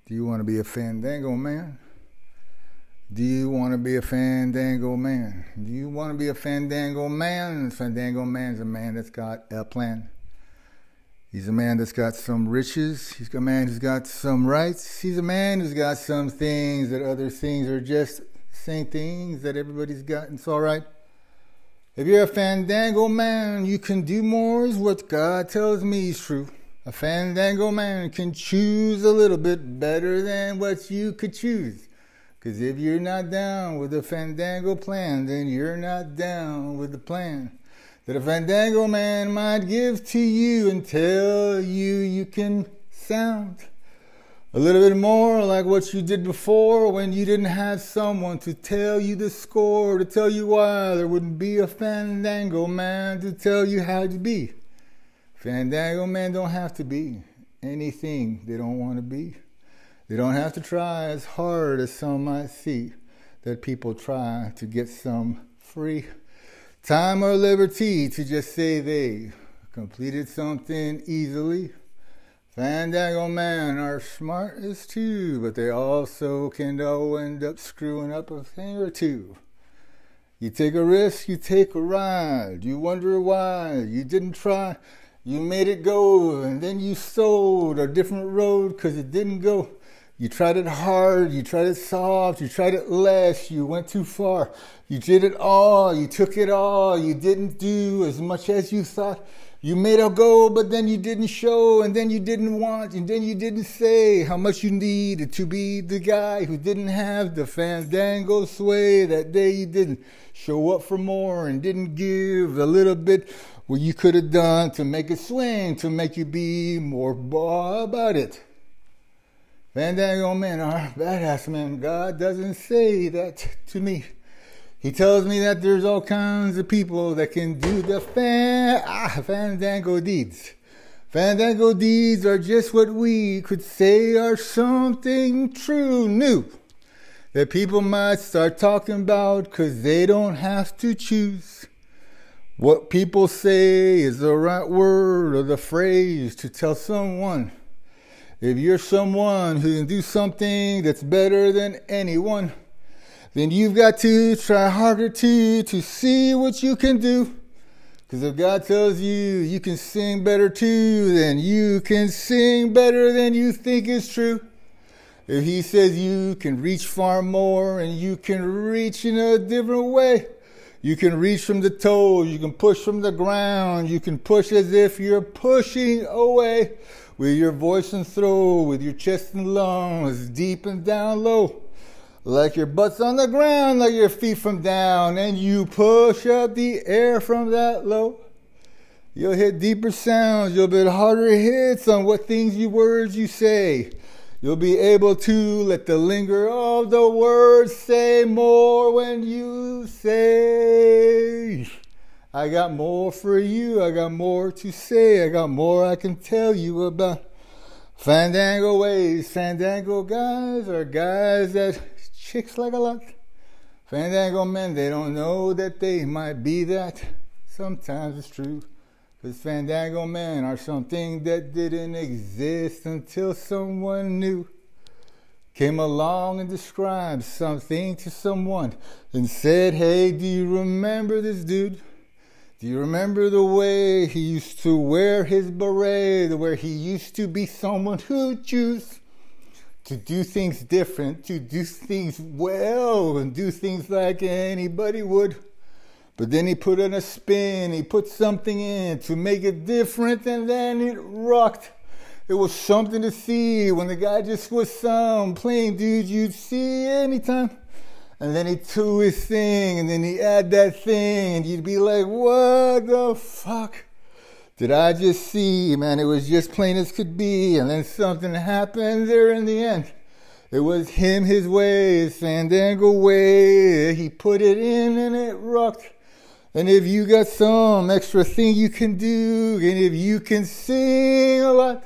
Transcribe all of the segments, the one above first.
Do you want to be a Fandango man? Do you want to be a Fandango man? Do you want to be a Fandango man? Fandango man's a man that's got a plan. He's a man that's got some riches. He's a man who's got some rights. He's a man who's got some things that other things are just same things that everybody's got. It's all right. If you're a Fandango man, you can do more is what God tells me is true. A Fandango man can choose a little bit better than what you could choose. Because if you're not down with the Fandango plan, then you're not down with the plan that a Fandango man might give to you and tell you you can sound a little bit more like what you did before when you didn't have someone to tell you the score, to tell you why there wouldn't be a Fandango man to tell you how to be. Fandango men don't have to be anything they don't want to be. They don't have to try as hard as some might see that people try to get some free time or liberty to just say they completed something easily. Fandango men are smart as too, but they also can end up screwing up a thing or two. You take a risk, you take a ride. You wonder why you didn't try. You made it go, and then you sold a different road because it didn't go. You tried it hard, you tried it soft, you tried it less, you went too far. You did it all, you took it all, you didn't do as much as you thought. You made a go, but then you didn't show, and then you didn't want, and then you didn't say how much you needed to be the guy who didn't have the Fandango sway. That day you didn't show up for more and didn't give a little bit what you could have done to make it swing, to make you be more about it. Fandango men are badass men. God doesn't say that to me. He tells me that there's all kinds of people that can do the Fandango deeds. Fandango deeds are just what we could say are something true, new, that people might start talking about because they don't have to choose. What people say is the right word or the phrase to tell someone. If you're someone who can do something that's better than anyone, then you've got to try harder to see what you can do. Because if God tells you you can sing better too, then you can sing better than you think is true. If He says you can reach far more and you can reach in a different way, you can reach from the toes, you can push from the ground, you can push as if you're pushing away with your voice and throat, with your chest and lungs, deep and down low. Like your butt's on the ground, like your feet from down, and you push up the air from that low. You'll hit deeper sounds, you'll get harder hits on what words you say. You'll be able to let the linger of the words say more when you say, I got more for you, I got more to say, I got more I can tell you about. Fandango ways, Fandango guys are guys that chicks like a lot. Fandango men, they don't know that they might be that. Sometimes it's true. Because Fandango men are something that didn't exist until someone new came along and described something to someone and said, hey, do you remember this dude? Do you remember the way he used to wear his beret, the way he used to be someone who chose to do things different, to do things well, and do things like anybody would? But then he put in a spin, he put something in to make it different, and then it rocked. It was something to see when the guy just was some plain dude you'd see anytime. And then he do his thing, and then he add that thing, and you'd be like, what the fuck did I just see? Man, it was just plain as could be, and then something happened there in the end. It was him, his way, his Fandango way. He put it in, and it rocked. And if you got some extra thing you can do, and if you can sing a lot,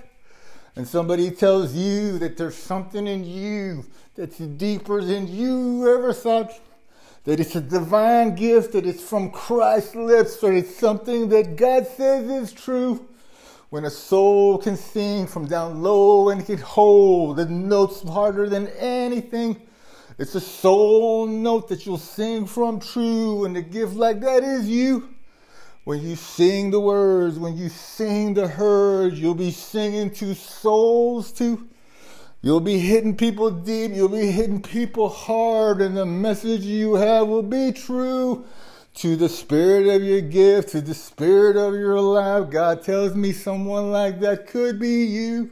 and somebody tells you that there's something in you that's deeper than you ever thought, that it's a divine gift, that it's from Christ's lips, or it's something that God says is true, When a soul can sing from down low and can hold the notes harder than anything, it's a soul note that you'll sing from true, and a gift like that is you. When you sing the words, when you sing the herds, you'll be singing to souls too. You'll be hitting people deep, you'll be hitting people hard, and the message you have will be true. To the spirit of your gift, to the spirit of your life, God tells me someone like that could be you.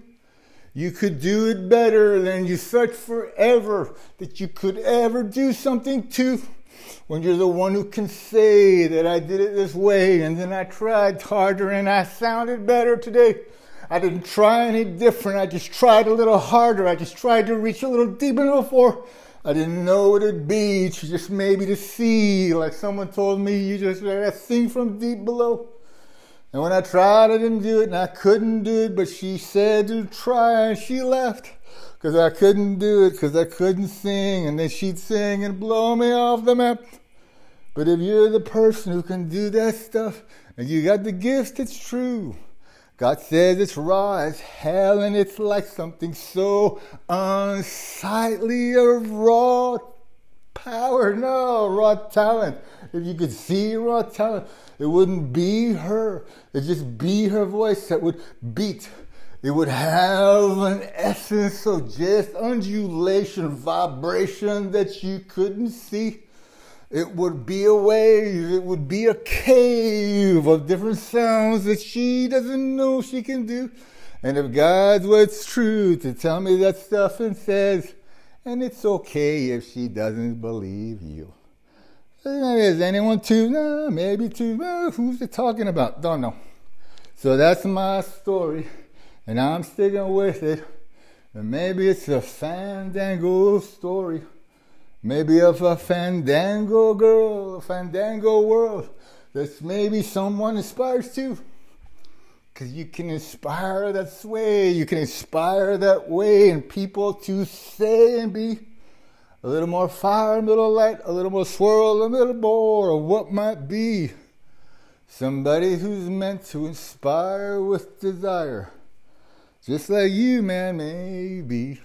You could do it better than you search forever that you could ever do something to. When you're the one who can say that I did it this way, and then I tried harder and I sounded better today. I didn't try any different, I just tried a little harder. I just tried to reach a little deeper than before. I didn't know what it'd be, to just maybe to see, like someone told me, you just gotta sing from deep below. And when I tried, I didn't do it, and I couldn't do it, but she said to try, and she left, because I couldn't do it, because I couldn't sing, and then she'd sing and blow me off the map. But if you're the person who can do that stuff, and you got the gift, it's true. God says it's raw as hell, and it's like something so unsightly of raw power. No, raw talent. If you could see raw talent, it wouldn't be her. It'd just be her voice that would beat. It would have an essence of just undulation, vibration that you couldn't see. It would be a wave, it would be a cave of different sounds that she doesn't know she can do. And if God's word's true to tell me that stuff and says, and it's okay if she doesn't believe you. Is anyone too? No, maybe too. Who's it talking about? Don't know. So that's my story, and I'm sticking with it. And maybe it's a Fandango story. Maybe of a Fandango girl, a Fandango world that's maybe someone aspires to. Because you can inspire that sway, you can inspire that way in people to say and be a little more fire, a little light, a little more swirl, a little more of what might be. Somebody who's meant to inspire with desire. Just like you, man, maybe.